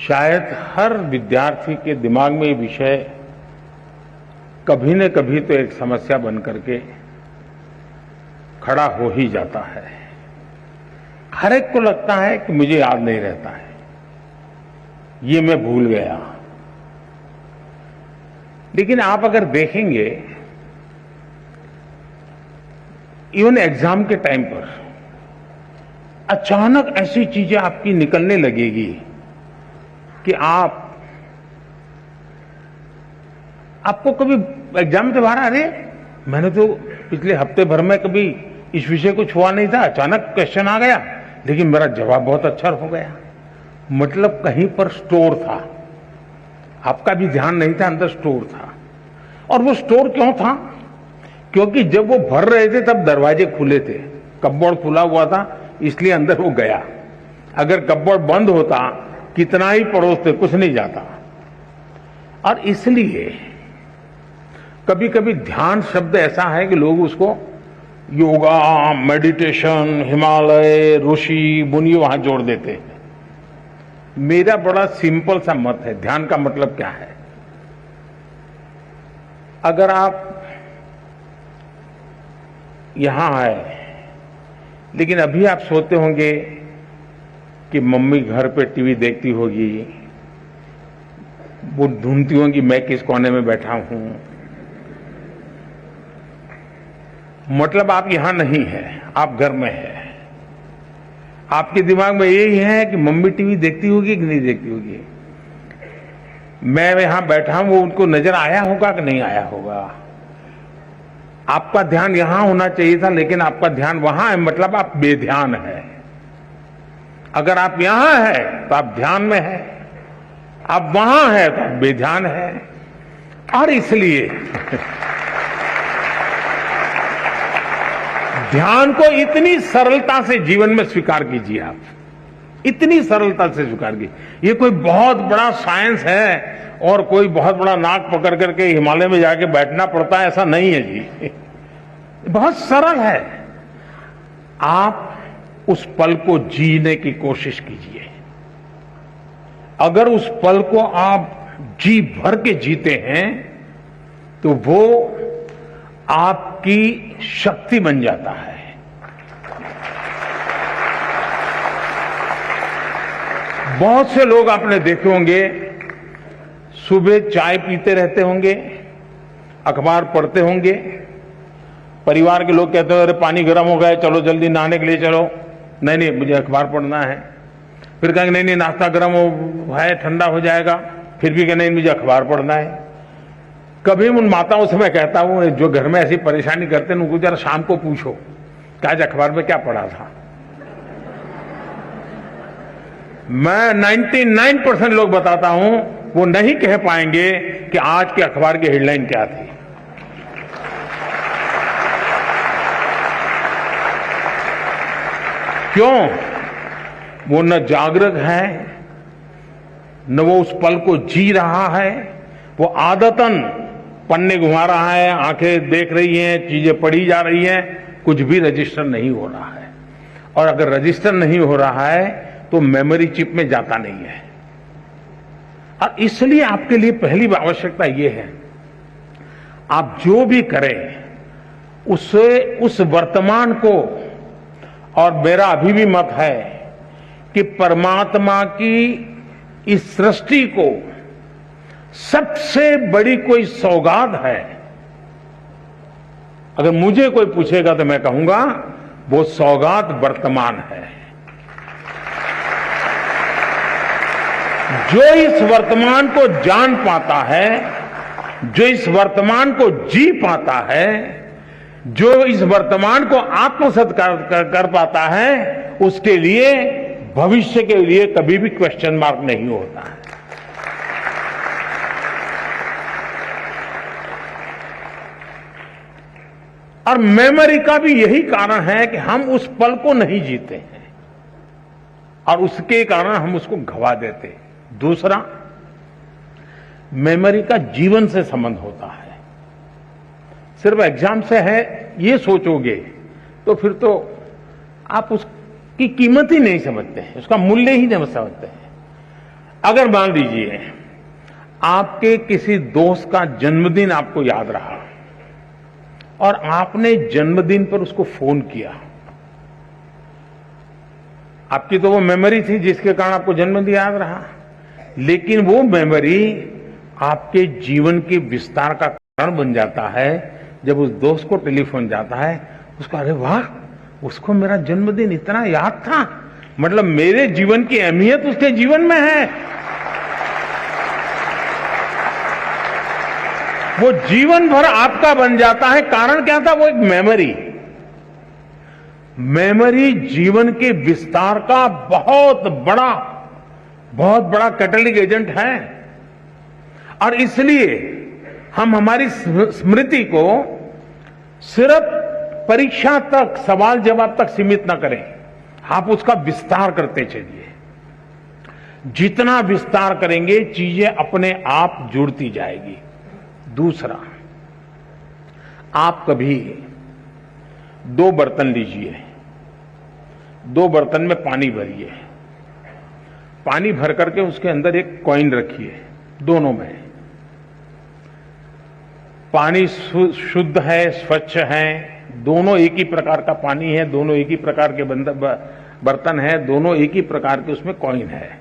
शायद हर विद्यार्थी के दिमाग में ये विषय कभी न कभी तो एक समस्या बन करके खड़ा हो ही जाता है। हर एक को लगता है कि मुझे याद नहीं रहता है, ये मैं भूल गया। लेकिन आप अगर देखेंगे इवन एग्जाम के टाइम पर अचानक ऐसी चीजें आपकी निकलने लगेगी कि आपको कभी एग्जाम से बाहर अरे मैंने तो पिछले हफ्ते भर में कभी इस विषय को छुआ नहीं था, अचानक क्वेश्चन आ गया लेकिन मेरा जवाब बहुत अच्छा हो गया। मतलब कहीं पर स्टोर था, आपका भी ध्यान नहीं था, अंदर स्टोर था। और वो स्टोर क्यों था? क्योंकि जब वो भर रहे थे तब दरवाजे खुले थे, कपबोर्ड खुला हुआ था, इसलिए अंदर वो गया। अगर कपबोर्ड बंद होता कितना ही पड़ोसते कुछ नहीं जाता। और इसलिए कभी कभी ध्यान शब्द ऐसा है कि लोग उसको योगा, मेडिटेशन, हिमालय, ऋषि, मुनि वहां जोड़ देते हैं। मेरा बड़ा सिंपल सा मत है, ध्यान का मतलब क्या है? अगर आप यहां आए लेकिन अभी आप सोते होंगे कि मम्मी घर पे टीवी देखती होगी, वो ढूंढती होंगी मैं किस कोने में बैठा हूं। मतलब आप यहां नहीं है, आप घर में है। आपके दिमाग में यही है कि मम्मी टीवी देखती होगी कि नहीं देखती होगी, मैं यहां बैठा हूं, वो उनको नजर आया होगा कि नहीं आया होगा। आपका ध्यान यहां होना चाहिए था लेकिन आपका ध्यान वहां है, मतलब आप बेध्यान है। अगर आप यहां है तो आप ध्यान में है, आप वहां है तो आप बेध्यान है। और इसलिए ध्यान को इतनी सरलता से जीवन में स्वीकार कीजिए, आप इतनी सरलता से स्वीकार कीजिए। ये कोई बहुत बड़ा साइंस है और कोई बहुत बड़ा नाक पकड़ करके हिमालय में जाके बैठना पड़ता है, ऐसा नहीं है जी। बहुत सरल है। आप उस पल को जीने की कोशिश कीजिए। अगर उस पल को आप जी भर के जीते हैं तो वो आपकी शक्ति बन जाता है। बहुत से लोग आपने देखे होंगे सुबह चाय पीते रहते होंगे, अखबार पढ़ते होंगे, परिवार के लोग कहते हैं अरे पानी गर्म हो गया, चलो जल्दी नहाने के लिए चलो। नहीं नहीं मुझे अखबार पढ़ना है। फिर कहेंगे नहीं नहीं नाश्ता गर्म है, ठंडा हो जाएगा। फिर भी कहें नहीं मुझे अखबार पढ़ना है। कभी उन माताओं से मैं कहता हूं जो घर में ऐसी परेशानी करते हैं उनको जरा शाम को पूछो कि आज अखबार में क्या पढ़ा था। मैं 99% लोग बताता हूं वो नहीं कह पाएंगे कि आज के अखबार की हेडलाइन क्या थी। क्यों? वो न जागरूक है, न वो उस पल को जी रहा है। वो आदतन पन्ने घुमा रहा है, आंखें देख रही हैं, चीजें पढ़ी जा रही हैं, कुछ भी रजिस्टर नहीं हो रहा है। और अगर रजिस्टर नहीं हो रहा है तो मेमोरी चिप में जाता नहीं है। और इसलिए आपके लिए पहली आवश्यकता यह है, आप जो भी करें उससे उस वर्तमान को, और मेरा अभी भी मत है कि परमात्मा की इस सृष्टि को सबसे बड़ी कोई सौगात है। अगर मुझे कोई पूछेगा तो मैं कहूंगा वो सौगात वर्तमान है। जो इस वर्तमान को जान पाता है, जो इस वर्तमान को जी पाता है, जो इस वर्तमान को आत्मसात कर पाता है, उसके लिए भविष्य के लिए कभी भी क्वेश्चन मार्क नहीं होता है। और मेमोरी का भी यही कारण है कि हम उस पल को नहीं जीते हैं और उसके कारण हम उसको गवा देते हैं। दूसरा, मेमोरी का जीवन से संबंध होता है। सिर्फ एग्जाम से है ये सोचोगे तो फिर तो आप उसकी कीमत ही नहीं समझते हैं, उसका मूल्य ही नहीं समझते हैं। अगर मान लीजिए आपके किसी दोस्त का जन्मदिन आपको याद रहा और आपने जन्मदिन पर उसको फोन किया, आपकी तो वो मेमोरी थी जिसके कारण आपको जन्मदिन याद रहा, लेकिन वो मेमोरी आपके जीवन के विस्तार का कारण बन जाता है जब उस दोस्त को टेलीफोन जाता है, उसको अरे वाह, उसको मेरा जन्मदिन इतना याद था, मतलब मेरे जीवन की अहमियत उसके जीवन में है। वो जीवन भर आपका बन जाता है। कारण क्या था? वो एक मेमोरी। मेमोरी जीवन के विस्तार का बहुत बड़ा कैटलिक एजेंट है। और इसलिए हम हमारी स्मृति को सिर्फ परीक्षा तक, सवाल जवाब तक सीमित ना करें, आप उसका विस्तार करते चलिए। जितना विस्तार करेंगे चीजें अपने आप जुड़ती जाएगी। दूसरा, आप कभी 2 बर्तन लीजिए, 2 बर्तन में पानी भरिए, पानी भर करके उसके अंदर एक कॉइन रखिए, दोनों में पानी शुद्ध है, स्वच्छ है, दोनों एक ही प्रकार का पानी है, दोनों एक ही प्रकार के बर्तन है, दोनों एक ही प्रकार के उसमें कॉइन है,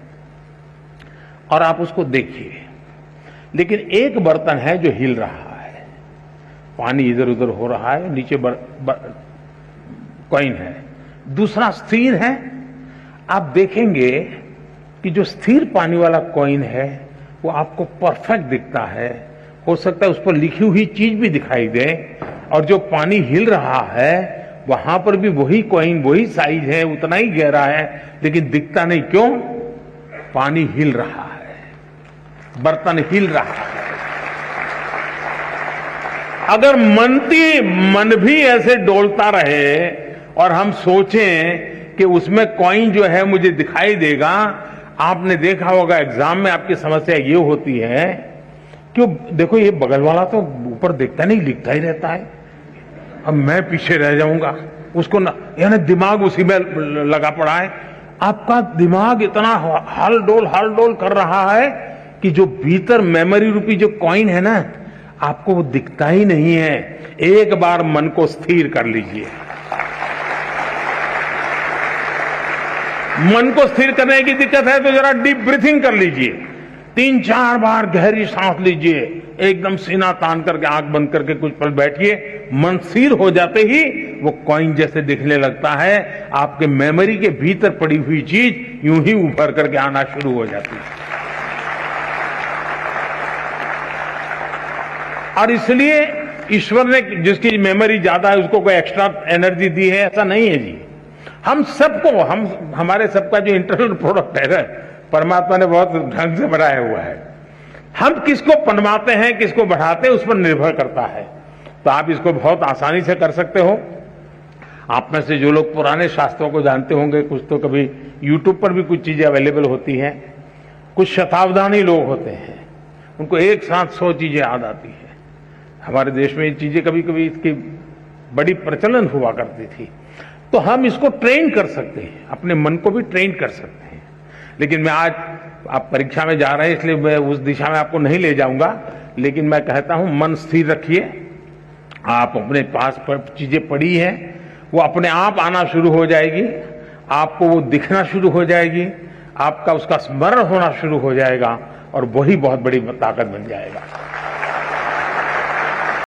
और आप उसको देखिए। लेकिन एक बर्तन है जो हिल रहा है, पानी इधर उधर हो रहा है, नीचे कॉइन है, दूसरा स्थिर है। आप देखेंगे कि जो स्थिर पानी वाला कॉइन है वो आपको परफेक्ट दिखता है, हो सकता है उस पर लिखी हुई चीज भी दिखाई दे, और जो पानी हिल रहा है वहां पर भी वही कॉइन, वही साइज है, उतना ही गहरा है, लेकिन दिखता नहीं। क्यों? पानी हिल रहा है, बर्तन हिल रहा है। अगर मन भी ऐसे डोलता रहे और हम सोचें कि उसमें कॉइन जो है मुझे दिखाई देगा, आपने देखा होगा एग्जाम में आपकी समस्या ये होती है, क्यों? देखो ये बगल वाला तो ऊपर दिखता नहीं, लिखता ही रहता है, अब मैं पीछे रह जाऊंगा, उसको यानी दिमाग उसी में लगा पड़ा है। आपका दिमाग इतना हाल डोल कर रहा है कि जो भीतर मेमोरी रूपी जो कॉइन है ना, आपको वो दिखता ही नहीं है। एक बार मन को स्थिर कर लीजिए। मन को स्थिर करने की दिक्कत है तो जरा डीप ब्रीथिंग कर लीजिए, 3-4 बार गहरी सांस लीजिए, एकदम सीना तान करके आंख बंद करके कुछ पल बैठिए। मन स्थिर हो जाते ही वो कॉइन जैसे दिखने लगता है, आपके मेमोरी के भीतर पड़ी हुई चीज यूं ही उभर करके आना शुरू हो जाती है। और इसलिए ईश्वर ने जिसकी मेमोरी ज्यादा है उसको कोई एक्स्ट्रा एनर्जी दी है, ऐसा नहीं है जी। हम सबको, हमारे सबका जो इंटरनल प्रोडक्ट है ना, परमात्मा ने बहुत ढंग से बनाया हुआ है। हम किसको पनवाते हैं, किसको बढ़ाते हैं, उस पर निर्भर करता है। तो आप इसको बहुत आसानी से कर सकते हो। आप में से जो लोग पुराने शास्त्रों को जानते होंगे, कुछ तो कभी यूट्यूब पर भी कुछ चीजें अवेलेबल होती हैं, कुछ शताब्दानी लोग होते हैं, उनको एक साथ 100 चीजें याद आती है। हमारे देश में ये चीजें कभी कभी इसकी बड़ी प्रचलन हुआ करती थी। तो हम इसको ट्रेन कर सकते हैं, अपने मन को भी ट्रेन कर सकते हैं। लेकिन मैं आज, आप परीक्षा में जा रहे हैं इसलिए मैं उस दिशा में आपको नहीं ले जाऊंगा, लेकिन मैं कहता हूं मन स्थिर रखिए। आप अपने पास चीजें पड़ी हैं, वो अपने आप आना शुरू हो जाएगी, आपको वो दिखना शुरू हो जाएगी, आपका उसका स्मरण होना शुरू हो जाएगा, और वही बहुत बड़ी ताकत बन जाएगा।